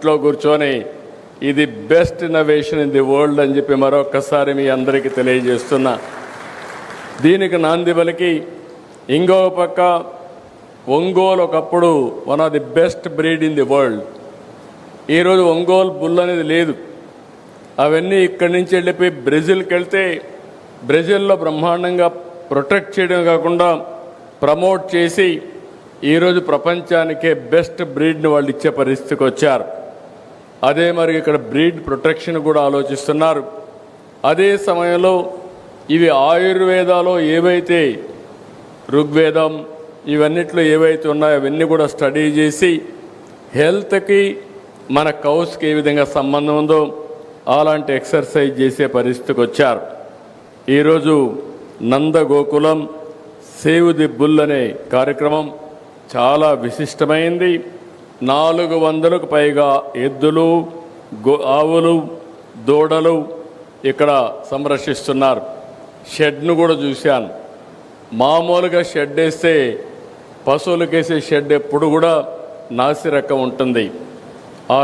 ఇంట్లో కూర్చొని ఇది best innovation in the world అని చెప్పి మరొకసారి మీ అందరికీ తెలియజేస్తున్నా. దీనికి నాంది పలికి ఇంకో పక్క ఒంగోలు ఒకప్పుడు one of the best breed in the world. ఈరోజు ఒంగోలు బుల్ అనేది లేదు. అవన్నీ ఇక్కడి నుంచి వెళ్ళిపోయి బ్రెజిల్కి వెళ్తే బ్రెజిల్లో బ్రహ్మాండంగా ప్రొటెక్ట్ చేయడం కాకుండా ప్రమోట్ చేసి ఈరోజు ప్రపంచానికే బెస్ట్ బ్రీడ్ని వాళ్ళు ఇచ్చే పరిస్థితికి వచ్చారు. అదే మరి ఇక్కడ బ్రీడ్ ప్రొటెక్షన్ కూడా ఆలోచిస్తున్నారు. అదే సమయంలో ఇవి ఆయుర్వేదాలో ఏవైతే ఋగ్వేదం ఇవన్నిట్లో ఏవైతే ఉన్నాయో అవన్నీ కూడా స్టడీ చేసి హెల్త్కి మన కౌస్కి ఏ విధంగా సంబంధం ఉందో అలాంటి ఎక్సర్సైజ్ చేసే పరిస్థితికి వచ్చారు. ఈరోజు నందగోకులం సేవ్ ది బుల్ అనే కార్యక్రమం చాలా విశిష్టమైంది. 400కు పైగా ఎద్దులు, ఆవులు, దూడలు ఇక్కడ సంరక్షిస్తున్నారు. షెడ్ను కూడా చూశాను. మామూలుగా షెడ్ వేస్తే పశువులకేసే షెడ్ ఎప్పుడు కూడా నాసి రకం ఉంటుంది. ఆ